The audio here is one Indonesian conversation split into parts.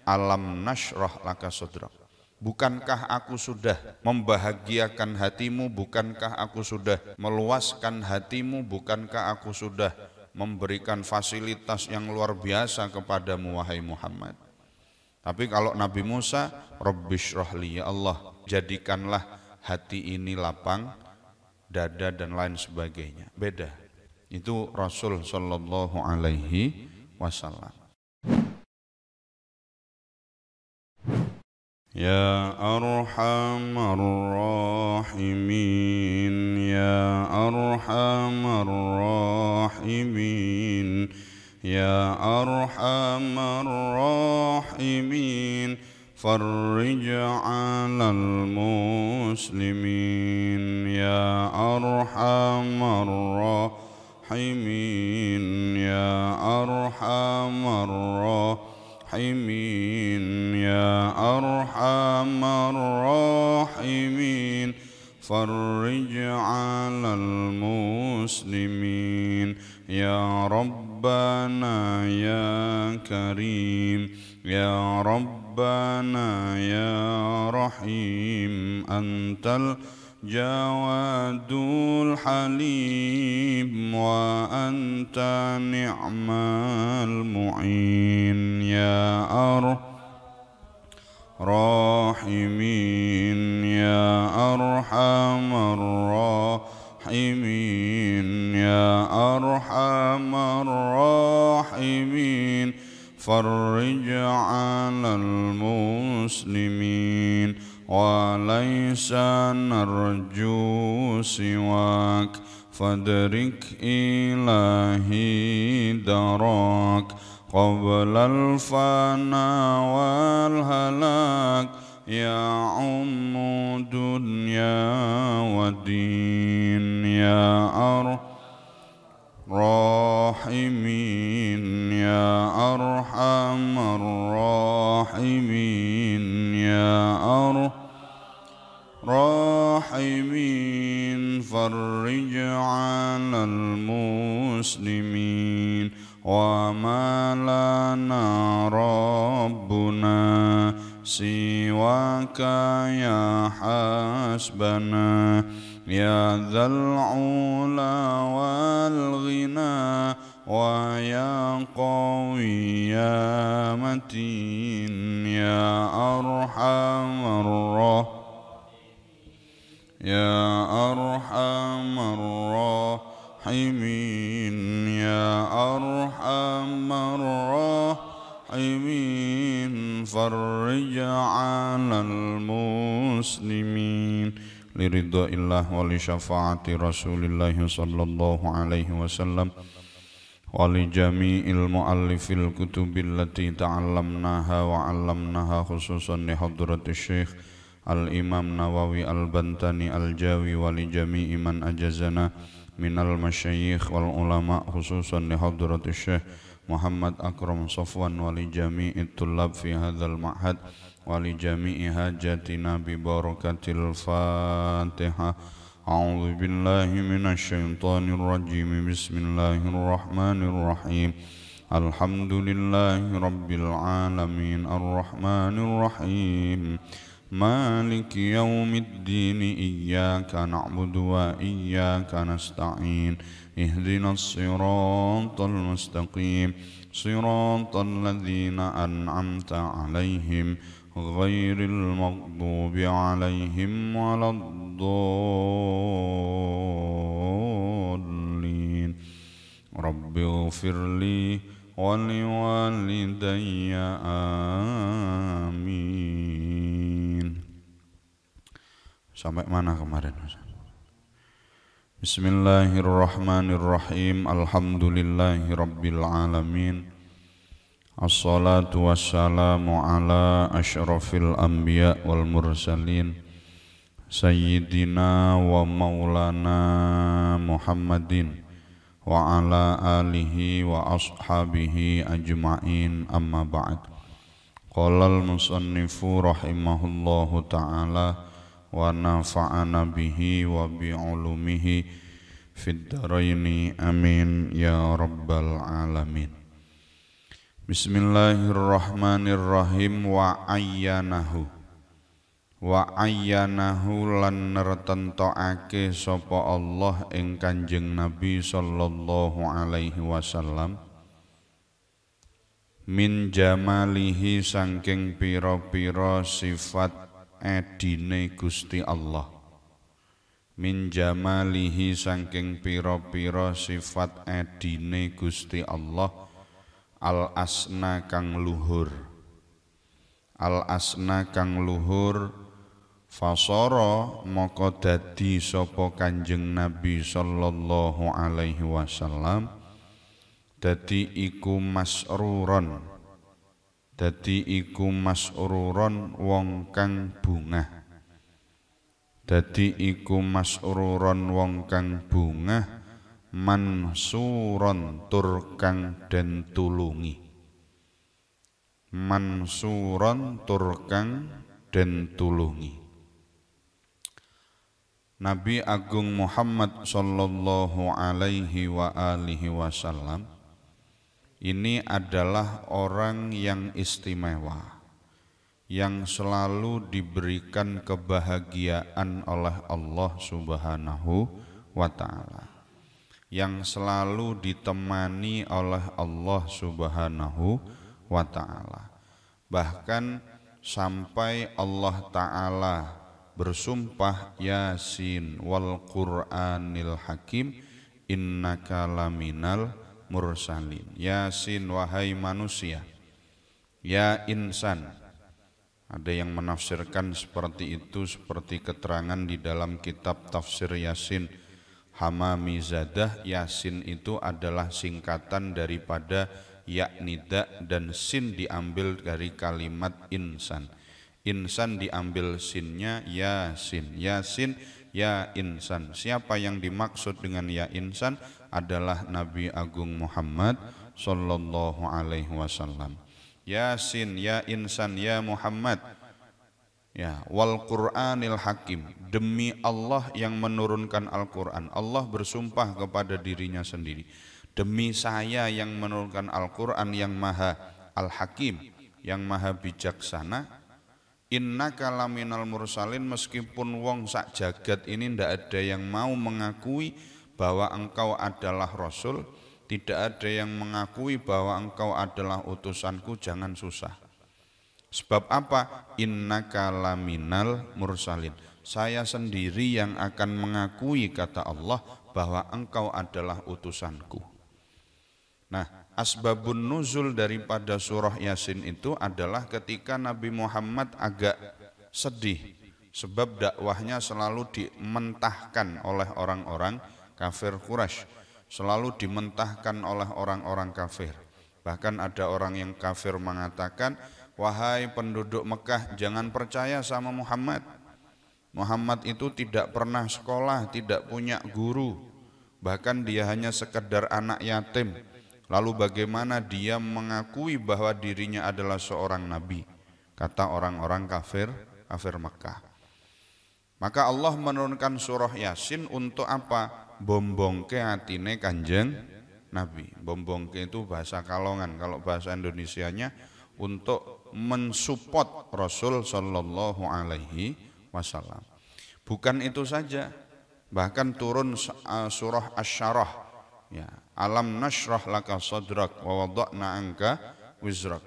alam nashrah laka sadrak. Bukankah aku sudah membahagiakan hatimu, bukankah aku sudah meluaskan hatimu, bukankah aku sudah memberikan fasilitas yang luar biasa kepadamu wahai Muhammad. Tapi kalau Nabi Musa, Rabbishrahli, ya Allah, jadikanlah hati ini lapang, dada dan lain sebagainya. Beda. Itu Rasul sallallahu alaihi wasallam. Ya Arhamar Rahimin, Ya Arhamar Rahimin, Ya Arhamar Rahimin, farrij 'alal muslimin, Ya Arhamar Rahimin, Ya Arhamar Rahimin, Ya Arhamar Rahimin, farrij 'alal muslimin, Ya Rabbana Ya Karim, Ya Rabbana Ya Rahim, Antal Jawadul Halim wa anta ni'mal mu'in, Ya Rahimin, Ya Arhamar Rahimin, Ya Arhamar Rahimin, farrij 'alal muslimin, wa laysa narju siwak, fadrik ilahi darak, qabla al-fana wal halak, ya ummu dunya wa din, ya Rahimin, Ya Arhamar Rahimin, Ya Rahimin, farrij 'alal muslimin, wa ma lana rabbuna siwaka ya hasbana, Ya dzal 'ula wal ghina, wa ya qawi ya matin, Ya Arhamar Rahimin, Ya Arhamar Rahimin, farrij 'alal muslimin, liridhaillah wa li syafaati Rasulillah sallallahu alaihi wasallam, wa li jami'il muallifil kutubil lati ta'allamnaha wa 'allamnaha, khususan li hadratis Syekh Al-Imam Nawawi Al-Bantani Al-Jawi, wa li jami'i man ajazana minal masyayikh wal ulama, khususan li hadratis Syekh Muhammad Akram Safwan, wa li jami'i tullab fi hadzal ma'had, wa li jami'i hajatina bi barakatil Fatihah. A'udzu billahi minasy syaithanir rajim. Bismillahir rahmanir rahim. Alhamdulillahi rabbil alamin, arrahmanir rahim, maliki yaumiddin, iyyaka na'budu wa iyyaka nasta'in, ihdinas siratal mustaqim, siratal ladzina an'amta 'alaihim ghairil maghdubi 'alaihim waladdallin. Rabbighfirli wa liwalidayya, amin. Sampai mana kemarin? Bismillahirrahmanirrahim. Alhamdulillahi rabbil alamin. Assalatu wassalamu ala asyrafil anbiya wal mursalin, sayyidina wa maulana Muhammadin wa ala alihi wa ashabihi ajma'in, amma ba'd. Qala al-musannifu rahimahullahu ta'ala wa nafa'ana bihi wa bi'ulumihi fid daraini, amin ya rabbal alamin. Bismillahirrahmanirrahim. Wa ayyanahu lan nertentokake sapa Allah ing Kanjeng Nabi sallallahu alaihi wasallam min jamalihi saking pira-pira sifat edine Gusti Allah. Min jamalihi saking pira-pira sifat edine Gusti Allah, al asna kang luhur. Al asna kang luhur, fasara maka dadi sapa Kanjeng Nabi sallallahu alaihi wasallam dadi iku masruron. Dadi iku masruron wong kang bungah. Dadi iku masruron wong kang bungah, mansuron tur kang den tulungi. Mansuron tur kang den tulungi. Nabi Agung Muhammad sallallahu alaihi wa alihi wasallam ini adalah orang yang istimewa, yang selalu diberikan kebahagiaan oleh Allah Subhanahu wa ta'ala, yang selalu ditemani oleh Allah Subhanahu wa ta'ala. Bahkan sampai Allah ta'ala bersumpah, Yasin wal Qur'anil Hakim innaka laminal mursalin. Yasin wahai manusia, ya insan. Ada yang menafsirkan seperti itu, seperti keterangan di dalam kitab tafsir Yasin Hamamizadah. Yasin itu adalah singkatan daripada ya nida dan sin diambil dari kalimat insan. Insan diambil sinnya, Yasin. Yasin ya insan. Siapa yang dimaksud dengan ya insan adalah Nabi Agung Muhammad sallallahu alaihi wasallam. Yasin ya insan ya Muhammad, ya wal Qur'anil Hakim, demi Allah yang menurunkan Al-Quran. Allah bersumpah kepada dirinya sendiri, demi saya yang menurunkan Al-Quran yang maha Al-Hakim, yang maha bijaksana. Innaka laminal mursalin, meskipun wong sak jagat ini ndak ada yang mau mengakui bahwa engkau adalah Rasul, tidak ada yang mengakui bahwa engkau adalah utusanku, jangan susah. Sebab apa? Innaka laminal mursalin, saya sendiri yang akan mengakui, kata Allah, bahwa engkau adalah utusanku. Nah, asbabun nuzul daripada surah Yasin itu adalah ketika Nabi Muhammad agak sedih, sebab dakwahnya selalu dimentahkan oleh orang-orang kafir Quraisy, selalu dimentahkan oleh orang-orang kafir. Bahkan ada orang yang kafir mengatakan, wahai penduduk Mekah, jangan percaya sama Muhammad. Muhammad itu tidak pernah sekolah, tidak punya guru, bahkan dia hanya sekedar anak yatim. Lalu bagaimana dia mengakui bahwa dirinya adalah seorang nabi? Kata orang-orang kafir Mekah. Maka Allah menurunkan surah Yasin untuk apa? Bombongke atine Kanjeng Nabi. Bombongke itu bahasa Kalongan, kalau bahasa Indonesianya untuk mensupport Rasul sallallahu alaihi wasallam. Bukan itu saja, bahkan turun surah Asy-Syarah, ya, alam nashrah laka sadrak wa wada'na anka wizrak.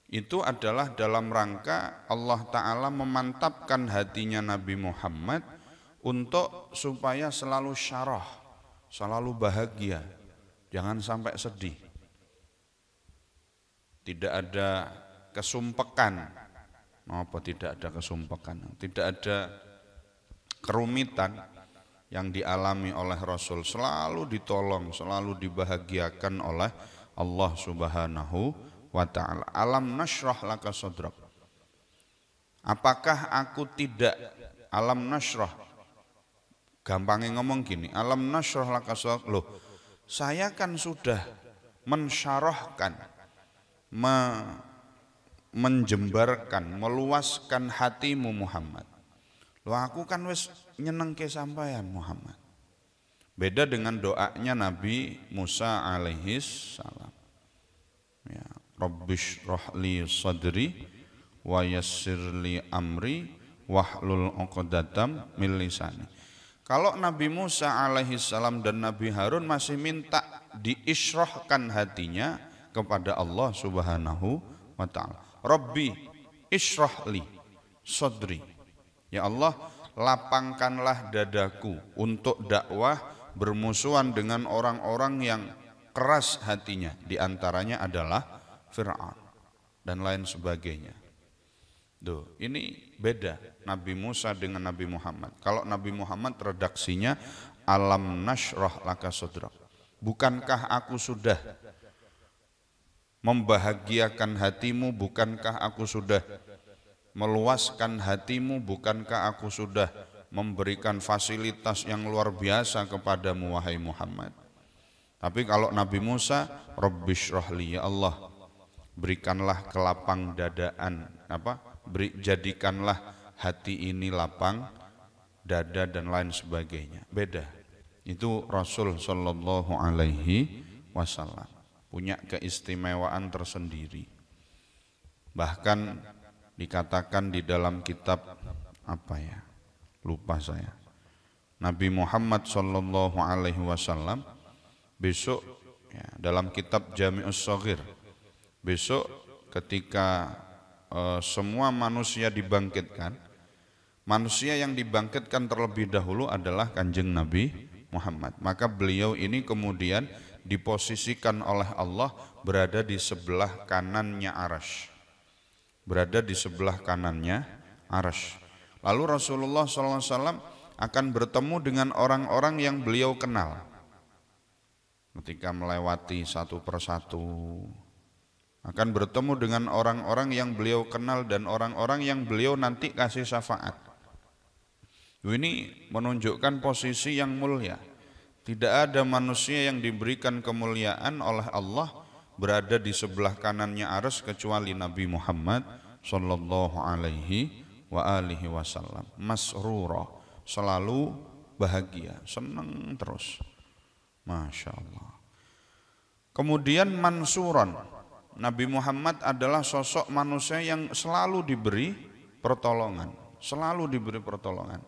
Itu adalah dalam rangka Allah Ta'ala memantapkan hatinya Nabi Muhammad untuk supaya selalu syarah, selalu bahagia, jangan sampai sedih. Tidak ada kesumpekan, tidak ada kesumpekan, tidak ada kerumitan yang dialami oleh Rasul, selalu ditolong, selalu dibahagiakan oleh Allah Subhanahu wa ta'ala. Alam nashrah laka sadrak. Apakah aku tidak alam nashrah? Gampangnya ngomong gini, alam nashrah laka sadrak. Loh, saya kan sudah mensyarahkan, menjembarkan, meluaskan hatimu Muhammad. Loh, aku kan wis nyenengke sampeyan Muhammad. Beda dengan doanya Nabi Musa alaihis salam. Ya, Rabbishrah li sadri wa yassir li amri wahlul 'uqdatam min lisani. Kalau Nabi Musa alaihi salam dan Nabi Harun masih minta diisrohkan hatinya kepada Allah Subhanahu wa ta'ala. Rabbi ishrah li sadri. Ya Allah, lapangkanlah dadaku untuk dakwah bermusuhan dengan orang-orang yang keras hatinya, di antaranya adalah Fir'aun dan lain sebagainya. Duh, ini beda Nabi Musa dengan Nabi Muhammad. Kalau Nabi Muhammad redaksinya alam nashrah laka sadrak. Bukankah aku sudah membahagiakan hatimu, bukankah aku sudah meluaskan hatimu, bukankah aku sudah memberikan fasilitas yang luar biasa kepadamu wahai Muhammad. Tapi kalau Nabi Musa, Rabbishrah li, ya Allah, berikanlah kelapang dadaan, jadikanlah hati ini lapang dada dan lain sebagainya. Beda. Itu Rasul sallallahu alaihi wasallam punya keistimewaan tersendiri. Bahkan dikatakan di dalam kitab lupa saya, Nabi Muhammad sallallahu alaihi wasallam besok ya, dalam kitab Jami'us Shaghir, besok ketika semua manusia dibangkitkan, manusia yang dibangkitkan terlebih dahulu adalah Kanjeng Nabi Muhammad. Maka beliau ini kemudian diposisikan oleh Allah berada di sebelah kanannya Arsy. Berada di sebelah kanannya Arsy. Lalu Rasulullah SAW akan bertemu dengan orang-orang yang beliau kenal. Ketika melewati satu persatu, akan bertemu dengan orang-orang yang beliau kenal dan orang-orang yang beliau nanti kasih syafaat. Ini menunjukkan posisi yang mulia. Tidak ada manusia yang diberikan kemuliaan oleh Allah berada di sebelah kanannya Arsy kecuali Nabi Muhammad sallallahu alaihi wa alihi wasallam. Masrura, selalu bahagia, senang terus. Masya Allah. Kemudian mansuran, Nabi Muhammad adalah sosok manusia yang selalu diberi pertolongan, selalu diberi pertolongan.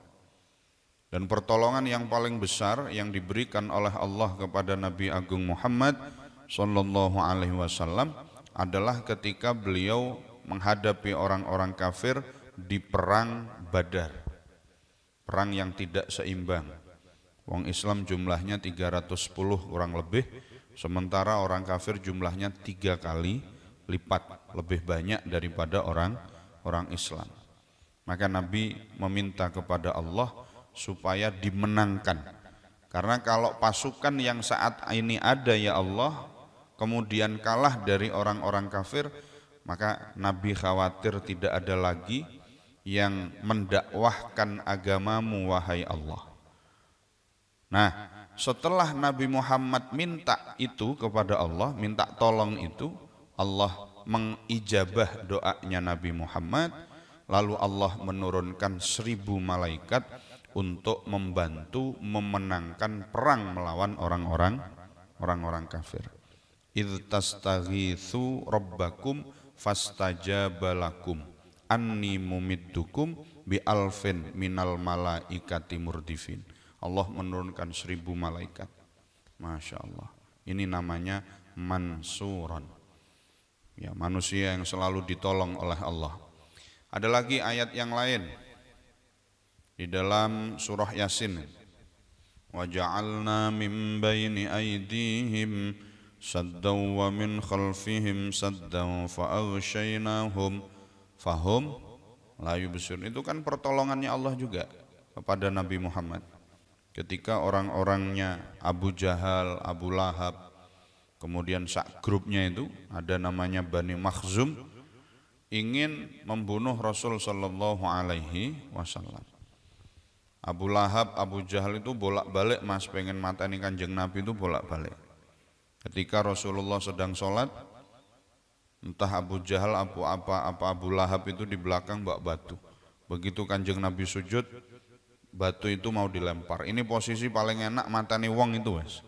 Dan pertolongan yang paling besar yang diberikan oleh Allah kepada Nabi Agung Muhammad sallallahu alaihi wasallam adalah ketika beliau menghadapi orang-orang kafir di perang Badar. Perang yang tidak seimbang. Wong Islam jumlahnya 310 kurang lebih, sementara orang kafir jumlahnya 3 kali lipat lebih banyak daripada orang Islam. Maka Nabi meminta kepada Allah supaya dimenangkan. Karena kalau pasukan yang saat ini ada ya Allah kemudian kalah dari orang-orang kafir, maka Nabi khawatir tidak ada lagi yang mendakwahkan agamamu wahai Allah. Nah, setelah Nabi Muhammad minta itu kepada Allah, minta tolong itu, Allah mengijabah doanya Nabi Muhammad, lalu Allah menurunkan 1000 malaikat untuk membantu memenangkan perang melawan orang-orang kafir. Idz tastaghitsu rabbakum fastajaba lakum anni mumiddukum bi alfin minal malaikati murdifin. Allah menurunkan 1000 malaikat. Masya Allah. Ini namanya mansuran. Ya, manusia yang selalu ditolong oleh Allah. Ada lagi ayat yang lain di dalam surah Yasin. Wa ja'alna min baini aydihim saddan wa min khalfihim saddan fa aghshaynahum fahum la yubsirun. Itu kan pertolongannya Allah juga kepada Nabi Muhammad. Ketika orang-orangnya Abu Jahal, Abu Lahab, kemudian sak grupnya itu ada namanya Bani Makhzum, ingin membunuh Rasul sallallahu alaihi wasallam. Abu Lahab, Abu Jahal itu bolak-balik mas pengen mateni Kanjeng Nabi itu bolak-balik. Ketika Rasulullah sedang sholat, entah Abu Jahal, Abu Lahab itu di belakang bawa batu. Begitu Kanjeng Nabi sujud, batu itu mau dilempar. Ini posisi paling enak mateni wong itu wes.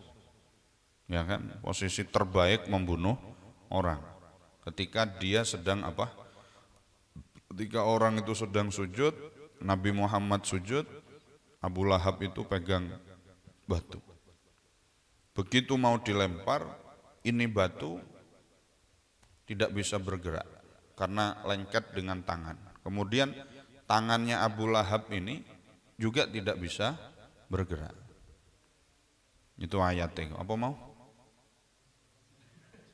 Ya kan, posisi terbaik membunuh orang. Ketika dia sedang apa? Ketika orang itu sedang sujud, Nabi Muhammad sujud, Abu Lahab itu pegang batu. Begitu mau dilempar, ini batu tidak bisa bergerak karena lengket dengan tangan. Kemudian tangannya Abu Lahab ini juga tidak bisa bergerak. Itu ayatnya. Apa mau?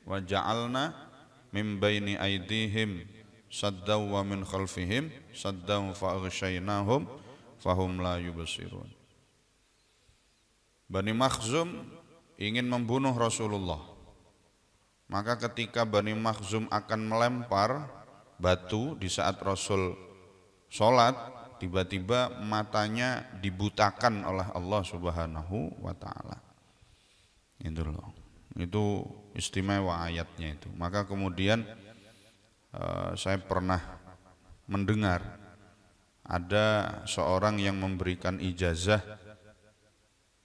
Wa ja'alna min baini aydihim saddaw wa min khalfihim saddaw fa aghshaynahum fahum la yubsirun. Bani Makhzum ingin membunuh Rasulullah. Maka ketika Bani Makhzum akan melempar batu di saat Rasul sholat, tiba-tiba matanya dibutakan oleh Allah Subhanahu wa ta'ala. Itu loh. Itu istimewa ayatnya itu. Maka kemudian saya pernah mendengar ada seorang yang memberikan ijazah,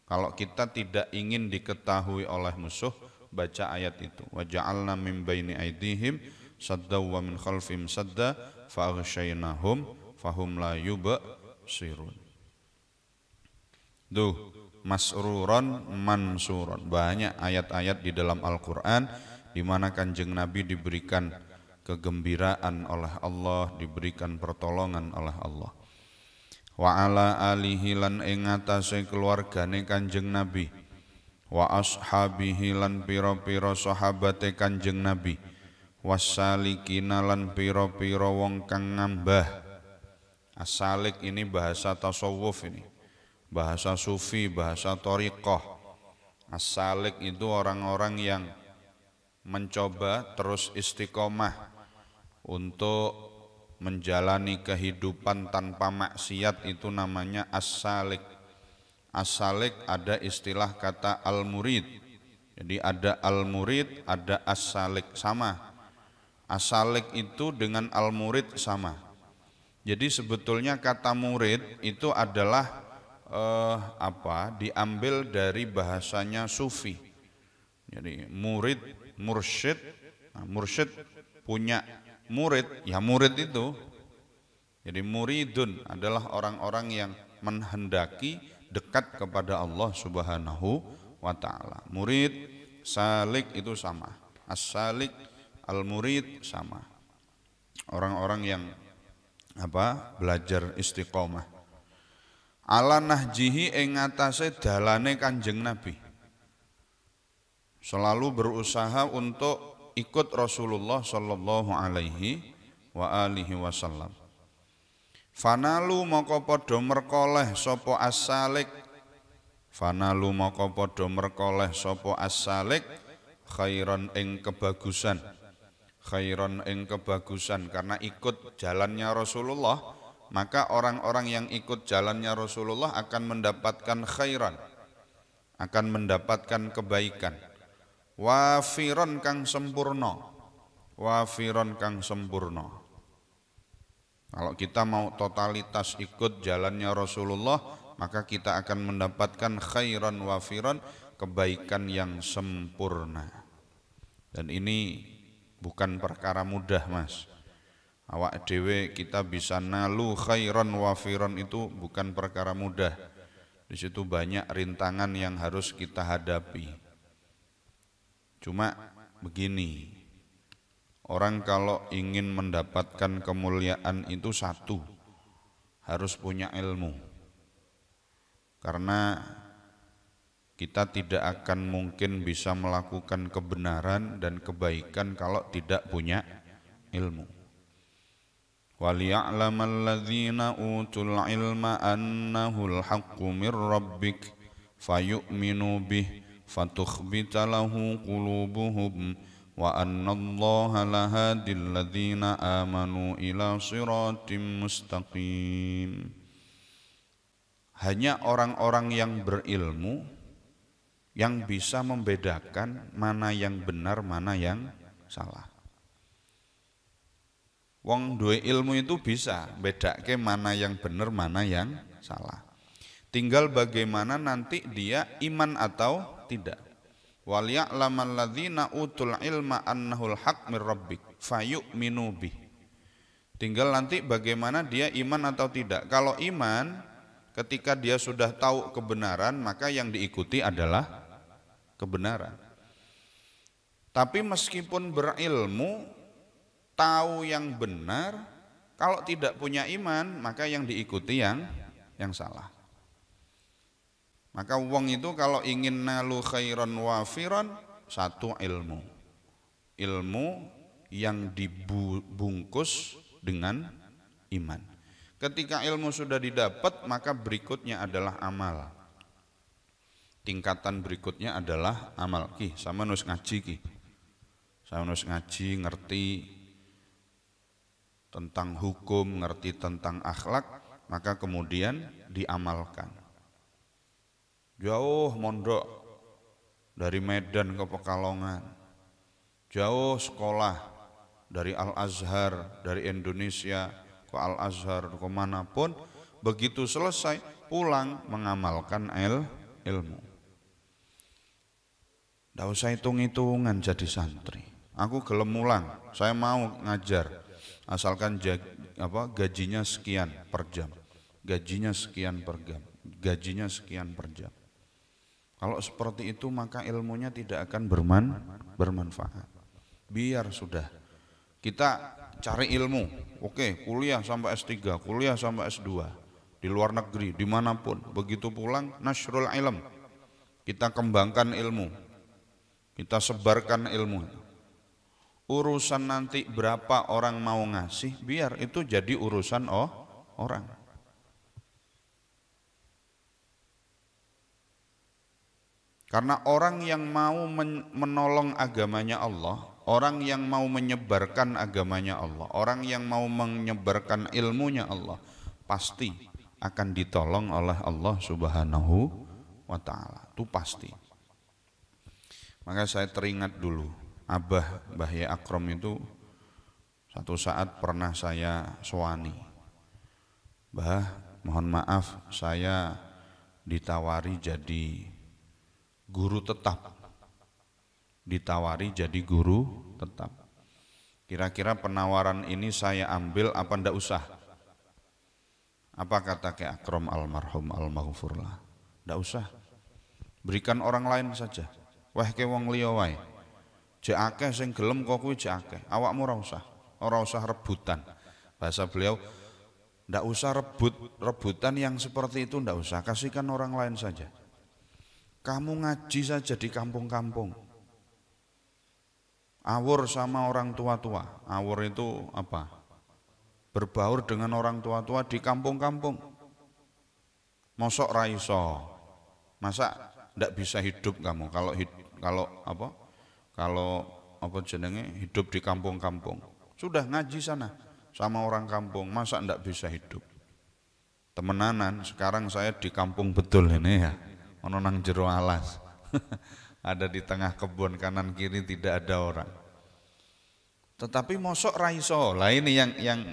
kalau kita tidak ingin diketahui oleh musuh, baca ayat itu. Wa ja'alna min baini aydihim saddaw wa min khalfihim sadda fa aghshaynahum fahum la yubsirun. Tuh, masruron mansuron. Banyak ayat-ayat di dalam Al-Qur'an di mana Kanjeng Nabi diberikan kegembiraan oleh Allah, diberikan pertolongan oleh Allah. Wa ala alihi lan ing atase keluargane Kanjeng Nabi, wa ashabihi lan pira-pira sahabate Kanjeng Nabi, wasalikina lan pira-pira wong kang ngambah. As-salik ini bahasa tasawuf, ini bahasa sufi, bahasa thariqah. As-salik itu orang-orang yang mencoba terus istiqomah untuk menjalani kehidupan tanpa maksiat, itu namanya as-salik. As-salik ada istilah kata al-murid. Jadi ada al-murid, ada as-salik, sama. As-salik itu dengan al-murid sama. Jadi sebetulnya kata murid itu adalah diambil dari bahasanya sufi. Jadi murid, mursyid, mursyid punya murid, ya murid itu. Jadi muridun adalah orang-orang yang menghendaki dekat kepada Allah Subhanahu wa ta'ala. Murid, salik itu sama. As-salik, al-murid sama. Orang-orang yang belajar istiqomah. Ala nahjihi ing atase dalane Kanjeng Nabi. Selalu berusaha untuk ikut Rasulullah sallallahu alaihi wa alihi wasallam. Fanalu maka padha merkoleh sapa as-salik. Fanalu maka padha merkoleh sapa as-salik khairan ing kebagusan. Khairan ing kebagusan, karena ikut jalannya Rasulullah, maka orang-orang yang ikut jalannya Rasulullah akan mendapatkan khairan, akan mendapatkan kebaikan. Wafiron kang sempurna, wafiron kang sempurna. Kalau kita mau totalitas ikut jalannya Rasulullah, maka kita akan mendapatkan khairan wafiron, kebaikan yang sempurna. Dan ini bukan perkara mudah, Mas. Awak dewe kita bisa nalu khairan wafiron itu bukan perkara mudah. Di situ banyak rintangan yang harus kita hadapi. Cuma begini, orang kalau ingin mendapatkan kemuliaan itu satu, harus punya ilmu. Karena kita tidak akan mungkin bisa melakukan kebenaran dan kebaikan kalau tidak punya ilmu. وَلِيَعْلَمَ الَّذِينَ أُوتُوا الْعِلْمَ أَنَّهُ الْحَقُّ مِنْ رَبِّكَ فَيُؤْمِنُوا بِهِ فَتُخْبِتَ لَهُ قُلُوبُهُمْ وَأَنَّ اللَّهَ لَهَادِي الَّذِينَ آمَنُوا إِلَى صِرَاطٍ مُسْتَقِيمٍ. Hanya orang-orang yang berilmu yang bisa membedakan mana yang benar, mana yang salah. Wong duwe ilmu itu bisa bedake mana yang benar, mana yang salah. Tinggal bagaimana nanti dia iman atau tidak. Wal ya'lamal ladzina utul ilma annahul haq mir rabbik. fayu'minu bih. Tinggal nanti bagaimana dia iman atau tidak. Kalau iman, ketika dia sudah tahu kebenaran, maka yang diikuti adalah kebenaran. Tapi meskipun berilmu, tahu yang benar, kalau tidak punya iman, maka yang diikuti yang salah. Maka wong itu kalau ingin nalu khairan wafiran, satu ilmu. Ilmu yang dibungkus dengan iman. Ketika ilmu sudah didapat, maka berikutnya adalah amal. Tingkatan berikutnya adalah amal. Ki, sama nus ngaji ki. Sama nus ngaji, ngerti tentang hukum, ngerti tentang akhlak, maka kemudian diamalkan. Jauh mondok dari Medan ke Pekalongan, jauh sekolah dari Al-Azhar, dari Indonesia ke Al-Azhar, kemanapun, begitu selesai pulang mengamalkan ilmu. Tidak usah hitung-hitungan jadi santri. Aku gelem mulang, saya mau ngajar, asalkan gajinya sekian per jam, gajinya sekian per jam, gajinya sekian per jam. Kalau seperti itu maka ilmunya tidak akan bermanfaat. Biar sudah. Kita cari ilmu, oke, kuliah sampai S3, kuliah sampai S2, di luar negeri, dimanapun. Begitu pulang, nasrul ilm, kita kembangkan ilmu, kita sebarkan ilmu. Urusan nanti berapa orang mau ngasih, biar itu jadi urusan orang. Karena orang yang mau menolong agamanya Allah, orang yang mau menyebarkan agamanya Allah, orang yang mau menyebarkan ilmunya Allah, pasti akan ditolong oleh Allah Subhanahu wa ta'ala. Itu pasti. Maka saya teringat dulu, Abah Yai Akrom itu satu saat pernah saya sowani. Bah, mohon maaf, saya ditawari jadi guru tetap. Ditawari jadi guru tetap. Kira-kira penawaran ini saya ambil apa ndak usah? Apa kata Ki Akrom almarhum almaghfurlah? Ndak usah. Berikan orang lain saja. Wah ke wong liya wae. Jek akeh sing gelem kok kuwi jek akeh. Awakmu ora usah. Ora usah rebutan. Bahasa beliau, ndak usah rebutan yang seperti itu, ndak usah. Kasihkan orang lain saja. Kamu ngaji saja di kampung-kampung. Awur sama orang tua-tua. Awur itu apa? Berbaur dengan orang tua-tua di kampung-kampung. Mosok raiso. Masa ndak bisa hidup kamu kalau hidup di kampung-kampung. Sudah ngaji sana sama orang kampung, masa ndak bisa hidup? Temenanan, sekarang saya di kampung betul ini ya. Ono nang jero alas. Ada di tengah kebun, kanan kiri tidak ada orang. Tetapi mosok raiso. Lah ini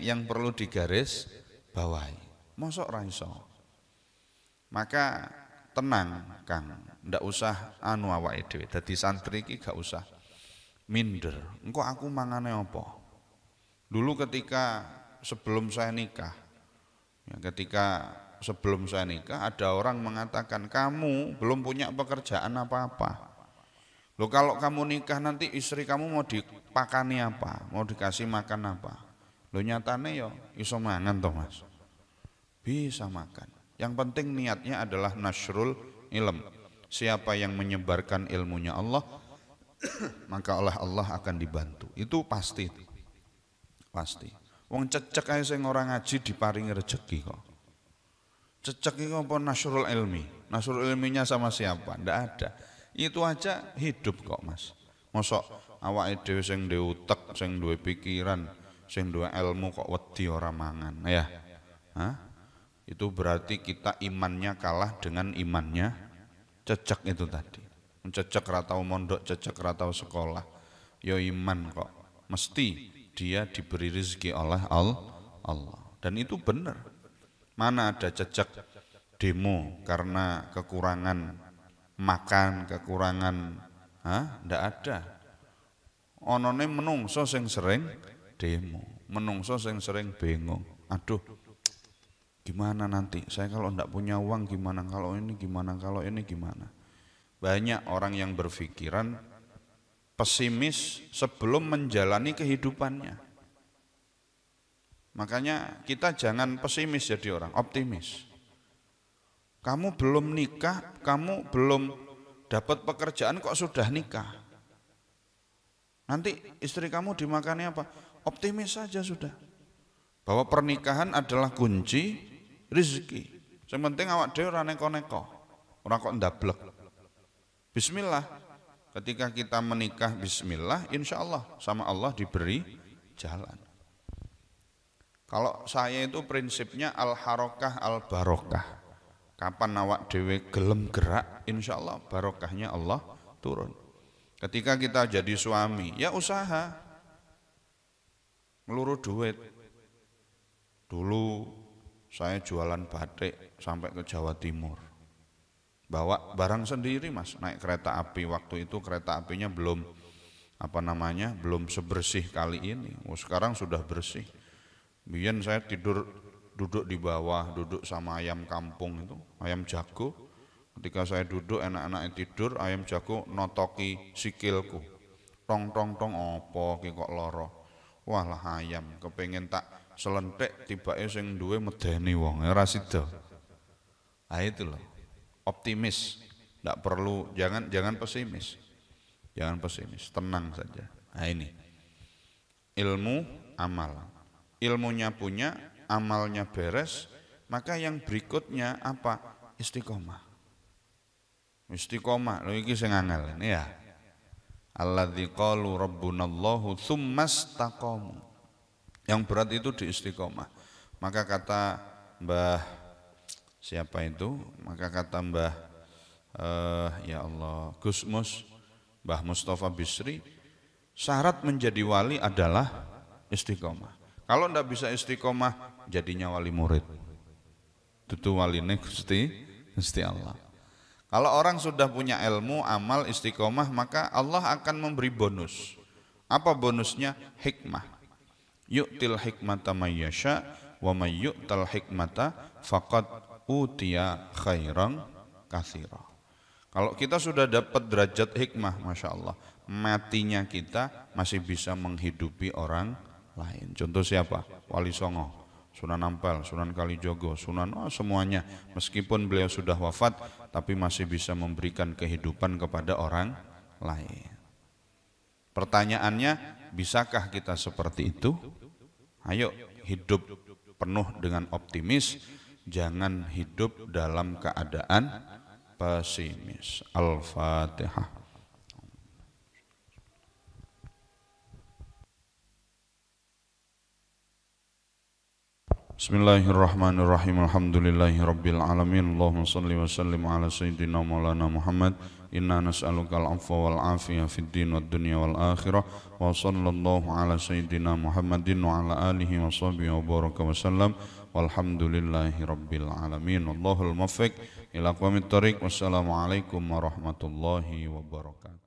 yang perlu digaris bawahi. Mosok raiso. Maka tenang Kang, ndak usah awake dhewe. Dadi santri iki gak usah minder. Engko aku mangane apa? Dulu ketika sebelum saya nikah, ada orang mengatakan kamu belum punya pekerjaan apa-apa. Loh kalau kamu nikah nanti istri kamu mau dipakani apa? Mau dikasih makan apa? Loh nyatane ya iso mangan toh Mas. Bisa makan. Yang penting niatnya adalah nasrul ilm. Siapa yang menyebarkan ilmunya Allah, maka oleh Allah akan dibantu. Itu pasti. Pasti. Wong cecek ae sing ora ngaji diparingi rezeki kok. Cecek itu apa nasrul ilmi? Nasrul ilminya sama siapa? Ndak ada. Itu aja hidup kok Mas. Mosok awake dhewe sing duwe utek, sing duwe pikiran, sing duwe ilmu kok wedi ora mangan ya. Hah? Itu berarti kita imannya kalah dengan imannya cecek itu tadi. Cecek ra tau mondok, cecek ra tau sekolah. Ya iman kok. Mesti dia diberi rezeki oleh Allah. Dan itu benar. Mana ada cecek demo karena kekurangan makan, kekurangan, ndak ada. onone menungso sing sering demo, menungso sing sering bingung. Aduh, gimana nanti? Saya kalau enggak punya uang gimana? Kalau ini gimana? Kalau ini gimana? Banyak orang yang berpikiran pesimis sebelum menjalani kehidupannya. Makanya kita jangan pesimis jadi orang, optimis. Kamu belum nikah, kamu belum dapat pekerjaan kok sudah nikah. Nanti istri kamu dimakani apa? Optimis saja sudah. Bahwa pernikahan adalah kunci rezeki. Yang penting awak dhewe ora neko-neko, ora kok ndablek. Bismillah. Ketika kita menikah bismillah, insya Allah sama Allah diberi jalan. Kalau saya itu prinsipnya al-harokah al-barokah. Kapan awak dewe gelem gerak, insya Allah barokahnya Allah turun. Ketika kita jadi suami, ya usaha, ngeluru duit. Dulu saya jualan batik sampai ke Jawa Timur. Bawa barang sendiri mas, naik kereta api. Waktu itu kereta apinya belum belum sebersih kali ini. Sekarang sudah bersih. Biyen saya duduk di bawah, duduk sama ayam kampung itu, ayam jago. Ketika saya duduk enak-enaknya tidur, ayam jago notoki sikilku. Tong tong tong opo ki kok loro. Wah lah ayam, kepengen tak selentik tibake sing duwe medeni wong, ora sida. Ah itu loh. Optimis, tidak perlu, jangan pesimis. Jangan pesimis, tenang saja. Nah ini. Ilmu amal. Ilmunya punya, amalnya beres, maka yang berikutnya apa? Istiqomah. Istiqomah, lho iki sing angel ya. Alladzi qalu rabbunallahu tsumastaqamu. Yang berat itu di istiqomah. Maka kata Mbah siapa itu? Maka kata Mbah ya Allah, Gusmus, Mbah Mustafa Bisri, syarat menjadi wali adalah istiqomah. Kalau ndak bisa istiqomah, jadinya wali murid. Itu waline Gusti Allah. Kalau orang sudah punya ilmu, amal, istiqomah, maka Allah akan memberi bonus. Apa bonusnya? Hikmah. Yu'til hikmata may yasha wa may yu'tal hikmata faqad utiya khairan katsira. Kalau kita sudah dapat derajat hikmah, masya Allah, matinya kita masih bisa menghidupi orang lain. Contoh siapa? Wali Songo, Sunan Ampel, Sunan Kalijogo, semuanya. Meskipun beliau sudah wafat, tapi masih bisa memberikan kehidupan kepada orang lain. Pertanyaannya, bisakah kita seperti itu? Ayo hidup penuh dengan optimis, jangan hidup dalam keadaan pesimis. Al-Fatihah. Bismillahirrahmanirrahim. Alhamdulillahi rabbil alamin. Allahumma salli wa sallim ala sayyidina maulana Muhammad. Inna nas'aluka al-afwa wal afiyah fid din wad dunya wal akhirah. Wa sallallahu ala sayyidina Muhammadin wa ala alihi wa sahbihi wa baraka wa sallam. Walhamdulillahi rabbil alamin. Wallahul muwaffiq ila aqwamit thoriq. Wassalamualaikum warahmatullahi wabarakatuh.